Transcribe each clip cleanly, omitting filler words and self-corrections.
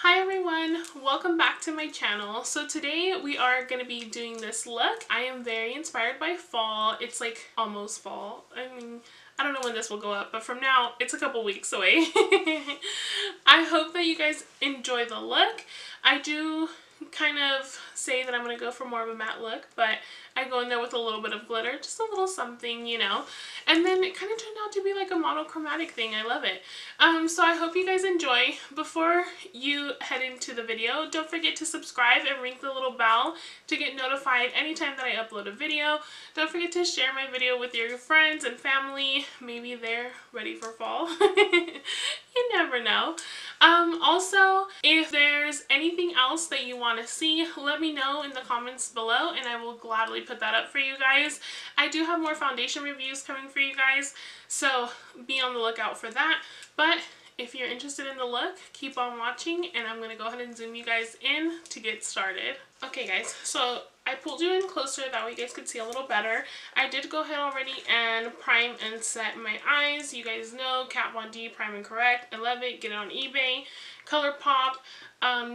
Hi everyone, welcome back to my channel. So today we are going to be doing this look. I am very inspired by fall. It's like almost fall. I mean, I don't know when this will go up, but from now it's a couple weeks away. I hope that you guys enjoy the look. I do kind of say that I'm going to go for more of a matte look, but I go in there with a little bit of glitter, just a little something, you know, and then it kind of turned out to be like a monochromatic thing. I love it. So I hope you guys enjoy. Before you head into the video, don't forget to subscribe and ring the little bell to get notified anytime that I upload a video. Don't forget to share my video with your friends and family. Maybe they're ready for fall. You never know. Also, if there's anything else that you want to see, let me know in the comments below and I will gladly put that up for you guys. I do have more foundation reviews coming for you guys, so be on the lookout for that. But if you're interested in the look, keep on watching and I'm going to go ahead and zoom you guys in to get started. Okay guys, so I pulled you in closer, that way you guys could see a little better. I did go ahead already and prime and set my eyes. You guys know, Kat Von D Prime and Correct. I love it. Get it on eBay. Colourpop,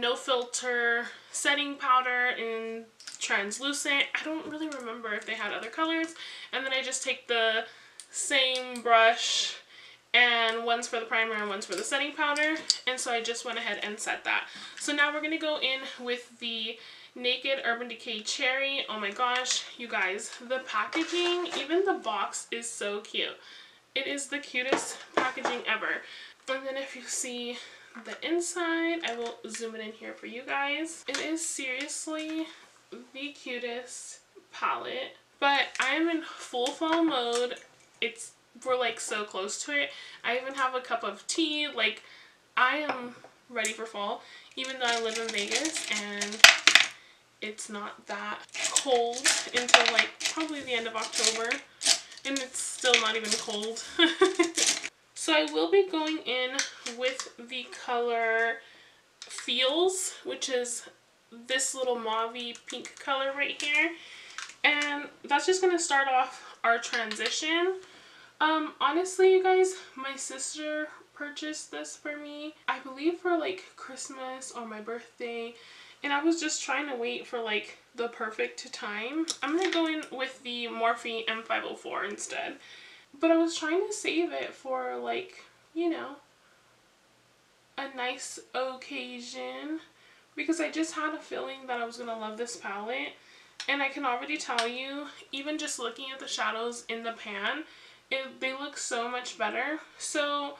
no filter setting powder in translucent. I don't really remember if they had other colors. And then I just take the same brush, and one's for the primer and one's for the setting powder, and so I just went ahead and set that. So now we're going to go in with the Naked Urban Decay Cherry. Oh my gosh, you guys, the packaging, even the box is so cute. It is the cutest packaging ever. And then if you see the inside, I will zoom it in here for you guys. It is seriously the cutest palette, but I'm in full fall mode. We're like so close to it. I even have a cup of tea. Like, I am ready for fall, even though I live in Vegas and it's not that cold until like probably the end of October, and it's still not even cold. So I will be going in with the color Feels, which is this little mauvey pink color right here, and that's just going to start off our transition. Honestly, you guys, my sister purchased this for me, I believe for like Christmas or my birthday, and I was just trying to wait for like the perfect time. I'm gonna go in with the Morphe M504 instead, but I was trying to save it for like, you know, a nice occasion, because I just had a feeling that I was gonna love this palette, and I can already tell you, even just looking at the shadows in the pan, they look so much better. So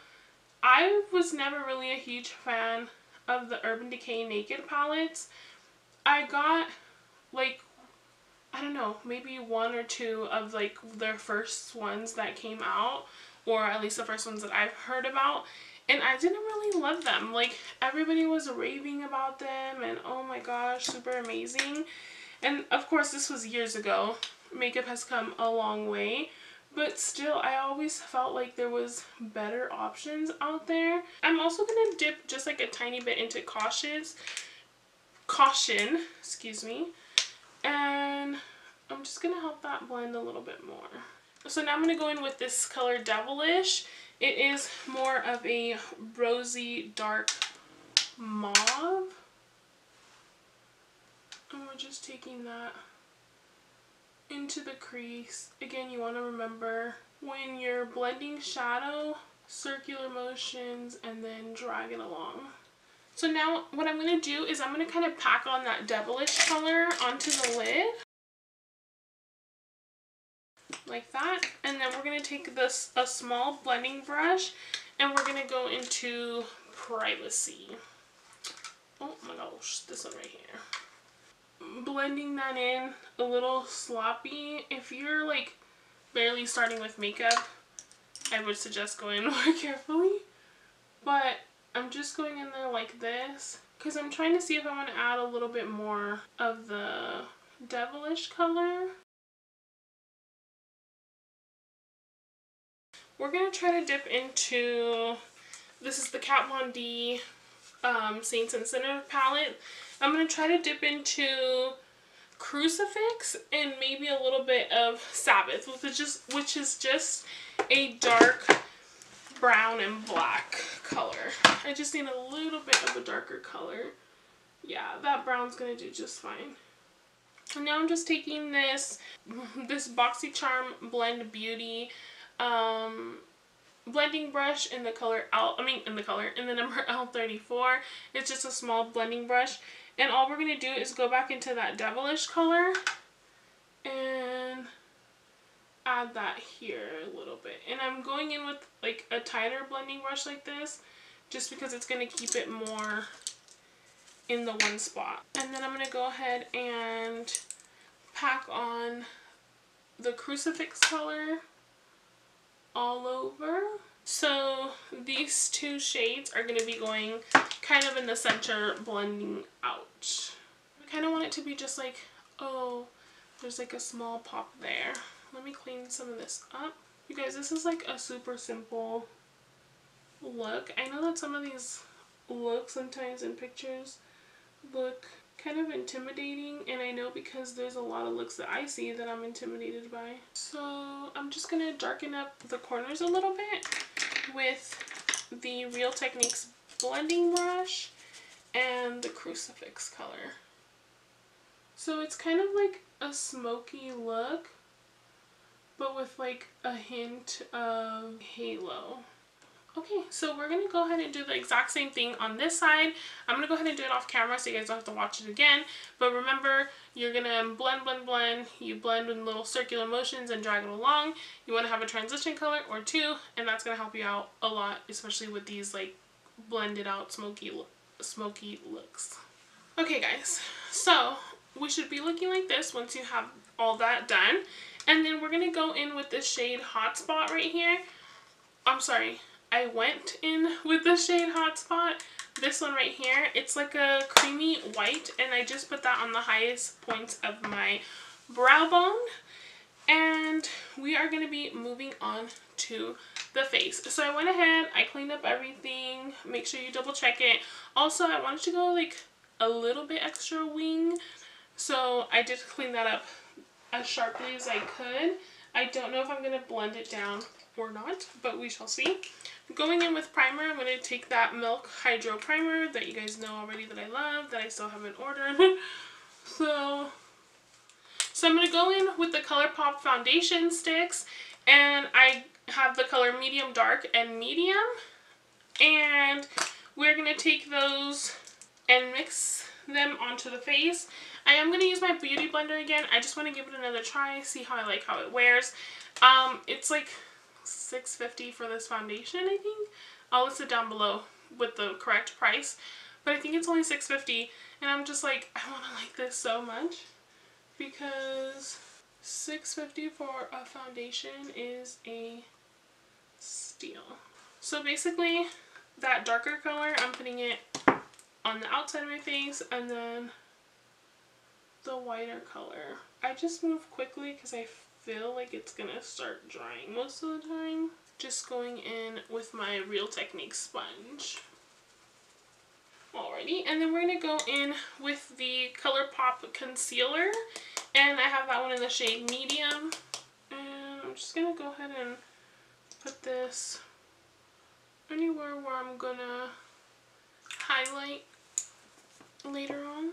I was never really a huge fan of the Urban Decay Naked palettes. I got like, I don't know, maybe one or two of like their first ones that came out, or at least the first ones that I've heard about, and I didn't really love them. Like, everybody was raving about them and oh my gosh, super amazing. And of course this was years ago. Makeup has come a long way, but still I always felt like there was better options out there. I'm also going to dip just like a tiny bit into Caution, excuse me, and I'm just going to help that blend a little bit more. So now I'm going to go in with this color Devilish. It is more of a rosy dark mauve, and we're just taking that into the crease. Again, you want to remember, when you're blending shadow, circular motions and then drag it along. So now what I'm going to do is I'm going to kind of pack on that Devilish color onto the lid, like that, and then we're going to take a small blending brush and we're going to go into Privacy. Oh my gosh, this one right here. Blending that in a little sloppy. If you're like barely starting with makeup, I would suggest going more carefully, but I'm just going in there like this because I'm trying to see if I want to add a little bit more of the Devilish color. We're going to try to dip into, this is the Kat Von D Saints and Sinners palette. I'm going to try to dip into Crucifix and maybe a little bit of Sabbath, which is just a dark brown and black color. I just need a little bit of a darker color. Yeah, that brown's gonna do just fine. And now I'm just taking this BoxyCharm Blend Beauty blending brush in the color in the number L34. It's just a small blending brush, and all we're gonna do is go back into that devilish color and add that here a little bit. And I'm going in with like a tighter blending brush like this, just because it's gonna keep it more in the one spot. And then I'm gonna go ahead and pack on the crucifix color all over. So these two shades are going to be going kind of in the center, blending out. I kind of want it to be just like, oh, there's like a small pop there. Let me clean some of this up. You guys, this is like a super simple look. I know that some of these looks sometimes in pictures look kind of intimidating, and I know because there's a lot of looks that I see that I'm intimidated by. So I'm just gonna darken up the corners a little bit with the Real Techniques blending brush and the crucifix color. So it's kind of like a smoky look, but with like a hint of halo. Okay, so we're going to go ahead and do the exact same thing on this side. I'm going to go ahead and do it off camera so you guys don't have to watch it again. But remember, you're going to blend, blend, blend. You blend in little circular motions and drag it along. You want to have a transition color or two, and that's going to help you out a lot, especially with these like blended out smoky looks. Okay guys, so we should be looking like this once you have all that done. And then we're going to go in with the shade Hotspot right here. I'm sorry. I went in with the shade Hotspot. This one right here, it's like a creamy white, and I just put that on the highest points of my brow bone. And we are going to be moving on to the face. So I went ahead, I cleaned up everything. Make sure you double check it. Also, I wanted to go like a little bit extra wing, so I did clean that up as sharply as I could. I don't know if I'm going to blend it down or not, but we shall see. Going in with primer, I'm going to take that Milk Hydro Primer that you guys know already that I love, that I still haven't ordered. So I'm going to go in with the Colourpop foundation sticks, and I have the color medium dark and medium, and we're going to take those and mix them onto the face. I am going to use my beauty blender again. I just want to give it another try, see how I like how it wears. It's like $6.50 for this foundation, I think. I'll list it down below with the correct price, but I think it's only $6.50, and I'm just like, I want to like this so much, because $6.50 for a foundation is a steal. So basically, that darker color, I'm putting it on the outside of my face, and then the whiter color, I just move quickly because I feel like it's gonna start drying most of the time. Just going in with my Real Techniques sponge. Alrighty, and then we're gonna go in with the Colourpop concealer, and I have that one in the shade medium. And I'm just gonna go ahead and put this anywhere where I'm gonna highlight later on.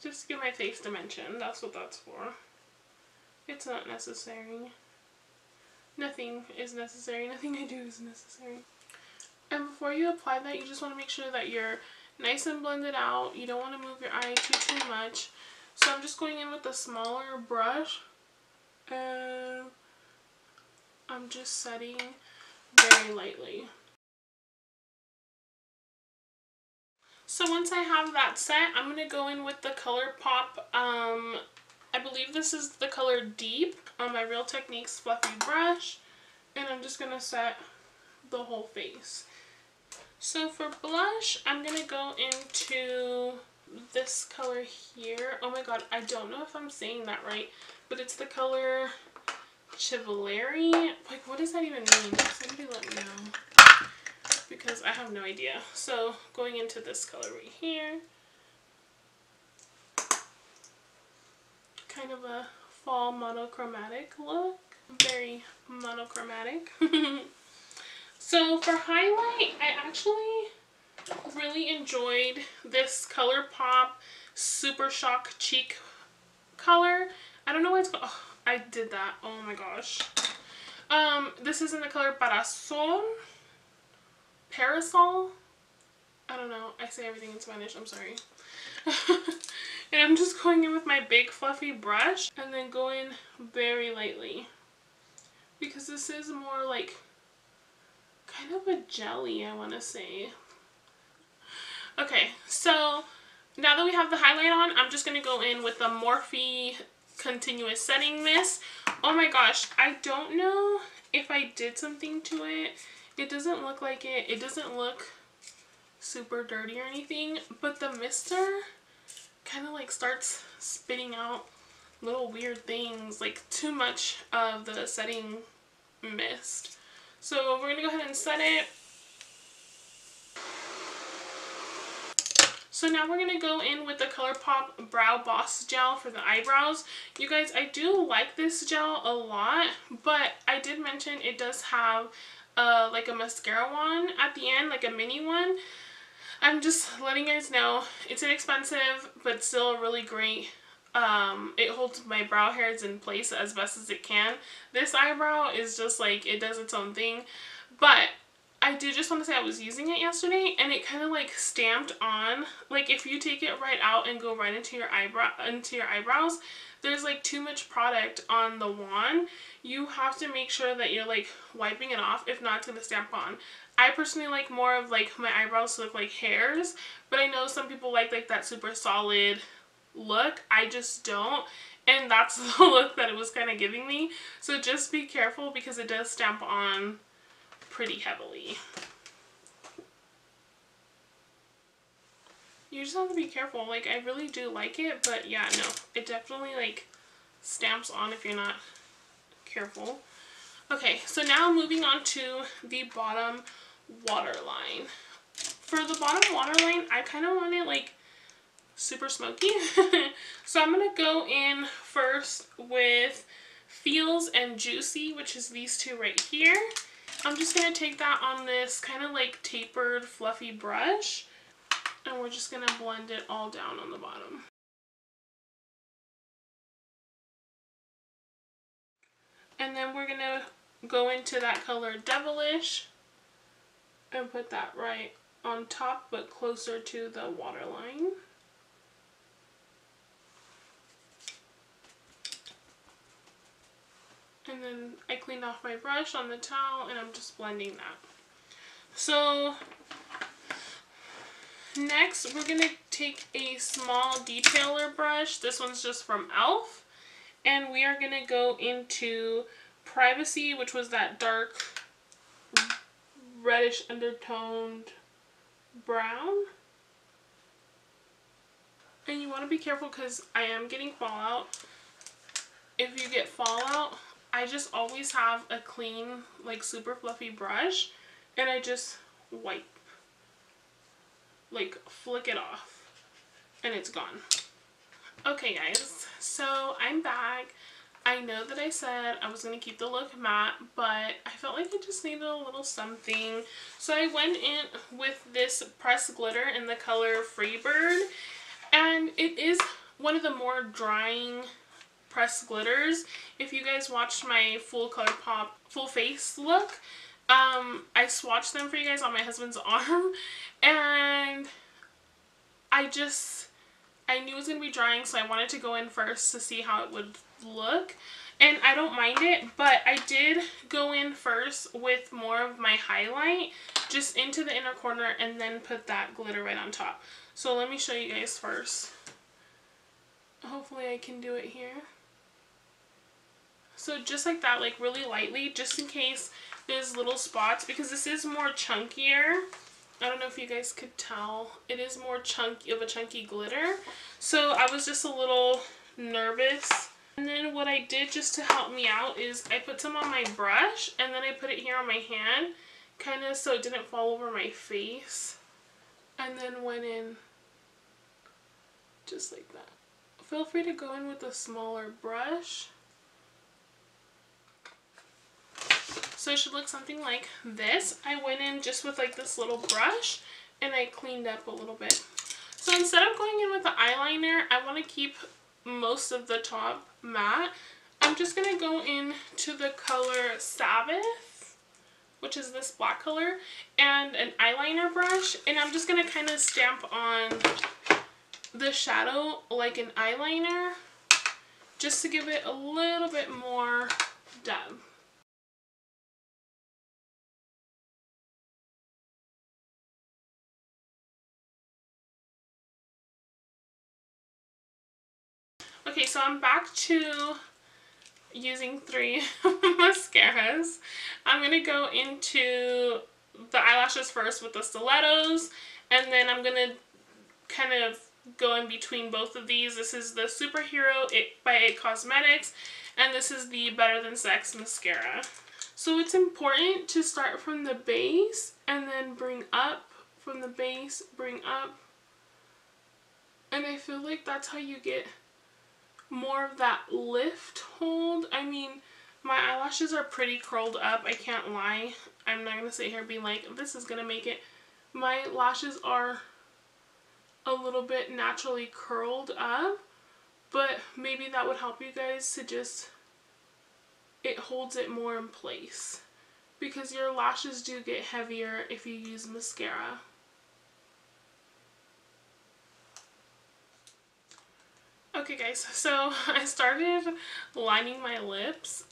Just to give my face dimension, that's what that's for. It's not necessary. Nothing is necessary. Nothing I do is necessary. And before you apply that, you just want to make sure that you're nice and blended out. You don't want to move your eye too much. So I'm just going in with a smaller brush, and I'm just setting very lightly. So once I have that set, I'm going to go in with the Colourpop, I believe this is the color Deep, on my Real Techniques fluffy brush, and I'm just going to set the whole face. So for blush, I'm going to go into this color here. Oh my god, I don't know if I'm saying that right, but it's the color Chivalry. Like, what does that even mean? Somebody let me know, because I have no idea. So going into this color right here, kind of a fall monochromatic look, very monochromatic. So for highlight, I actually really enjoyed this Colourpop Super Shock Cheek color. I don't know why it's called. Oh, I did that. Oh my gosh. This is in the color Parasol. I don't know. I say everything in Spanish. I'm sorry. And I'm just going in with my big fluffy brush and then going very lightly. Because this is more like kind of a jelly, I want to say. Okay, so now that we have the highlight on, I'm just going to go in with the Morphe Continuous Setting Mist. Oh my gosh, I don't know if I did something to it. It doesn't look like it. It doesn't look super dirty or anything, but the mister kind of like starts spitting out little weird things, like too much of the setting mist. So we're going to go ahead and set it. So now we're going to go in with the Colourpop Brow Boss Gel for the eyebrows. You guys, I do like this gel a lot, but I did mention it does have like a mascara one at the end, like a mini one. I'm just letting you guys know it's inexpensive, but still really great. It holds my brow hairs in place as best as it can. This eyebrow is just like, it does its own thing, but I did just want to say I was using it yesterday and it kind of like stamped on. Like if you take it right out and go right into your eyebrows, there's like too much product on the wand. You have to make sure that you're like wiping it off, if not it's going to stamp on. I personally like more of like my eyebrows to look like hairs, but I know some people like that super solid look. I just don't, and that's the look that it was kind of giving me. So just be careful because it does stamp on pretty heavily. You just have to be careful. Like, I really do like it, but yeah, no, it definitely like stamps on if you're not careful. Okay, so now moving on to the bottom waterline. For the bottom waterline, I kind of want it like super smoky. So I'm going to go in first with Feels and Juicy, which is these two right here. I'm just going to take that on this kind of like tapered fluffy brush, and we're just going to blend it all down on the bottom. And then we're going to go into that color Devilish and put that right on top but closer to the waterline. And then I cleaned off my brush on the towel and I'm just blending that. So next we're going to take a small detailer brush. This one's just from e.l.f. And we are going to go into Privacy, which was that dark reddish undertoned brown. And you want to be careful because I am getting fallout. If you get fallout, I just always have a clean, like super fluffy brush, and I just wipe, like flick it off, and it's gone. Okay guys, so I'm back. I know that I said I was going to keep the look matte, but I felt like it just needed a little something. So I went in with this pressed glitter in the color Freebird, and it is one of the more drying pressed glitters. If you guys watched my full Colourpop full face look, I swatched them for you guys on my husband's arm, and I knew it was going to be drying, so I wanted to go in first to see how it would look. And I don't mind it, but I did go in first with more of my highlight just into the inner corner and then put that glitter right on top. So let me show you guys first. Hopefully I can do it here. So just like that, like really lightly, just in case there's little spots, because this is more chunkier. I don't know if you guys could tell. It is more chunky, of a chunky glitter. So I was just a little nervous. And then what I did just to help me out is I put some on my brush and then I put it here on my hand, kind of so it didn't fall over my face. And then went in just like that. Feel free to go in with a smaller brush. So it should look something like this. I went in just with like this little brush and I cleaned up a little bit. So instead of going in with the eyeliner, I want to keep most of the top matte. I'm just going to go in to the color Sabbath, which is this black color, and an eyeliner brush, and I'm just going to kind of stamp on the shadow like an eyeliner just to give it a little bit more depth. Okay, so I'm back to using 3 mascaras. I'm going to go into the eyelashes first with the stilettos, and then I'm going to kind of go in between both of these. This is the Superhero by It Cosmetics, and this is the Better Than Sex mascara. So it's important to start from the base and then bring up, from the base, bring up, and I feel like that's how you get more of that lift hold. I mean, my eyelashes are pretty curled up, I can't lie. I'm not gonna sit here being like, this is gonna make it. My lashes are a little bit naturally curled up, but maybe that would help you guys to just, it holds it more in place, because your lashes do get heavier if you use mascara. Okay guys, so I started lining my lips.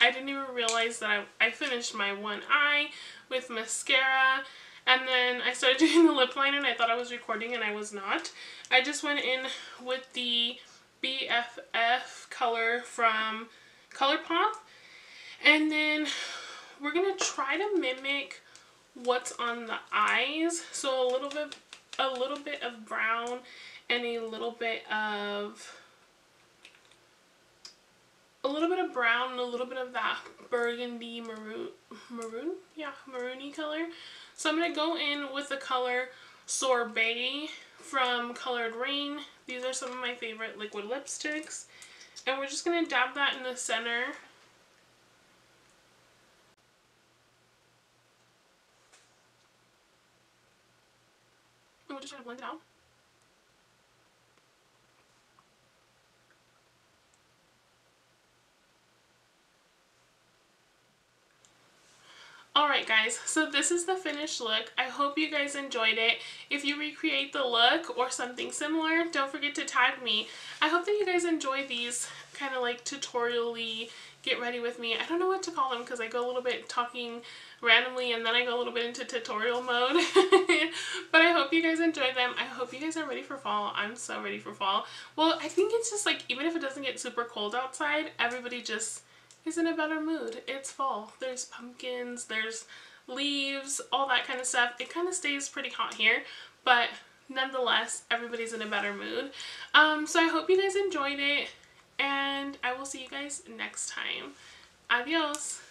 I didn't even realize that I finished my one eye with mascara, and then I started doing the lip liner and I thought I was recording and I was not. I just went in with the BFF color from Colourpop, and then we're going to try to mimic what's on the eyes. So a little bit of brown and a little bit of brown and a little bit of that burgundy maroon, yeah, maroony color. So I'm going to go in with the color Sorbet from colored Raine. These are some of my favorite liquid lipsticks, and we're just going to dab that in the center. And we'll just try to blend it out. Alright guys, so this is the finished look. I hope you guys enjoyed it. If you recreate the look or something similar, don't forget to tag me. I hope that you guys enjoy these kind of like tutorial-y get ready with me. I don't know what to call them because I go a little bit talking randomly and then I go a little bit into tutorial mode. But I hope you guys enjoyed them. I hope you guys are ready for fall. I'm so ready for fall. Well, I think it's just like, even if it doesn't get super cold outside, everybody just is in a better mood. It's fall. There's pumpkins, there's leaves, all that kind of stuff. It kind of stays pretty hot here, but nonetheless, everybody's in a better mood. So I hope you guys enjoyed it, and I will see you guys next time. Adios!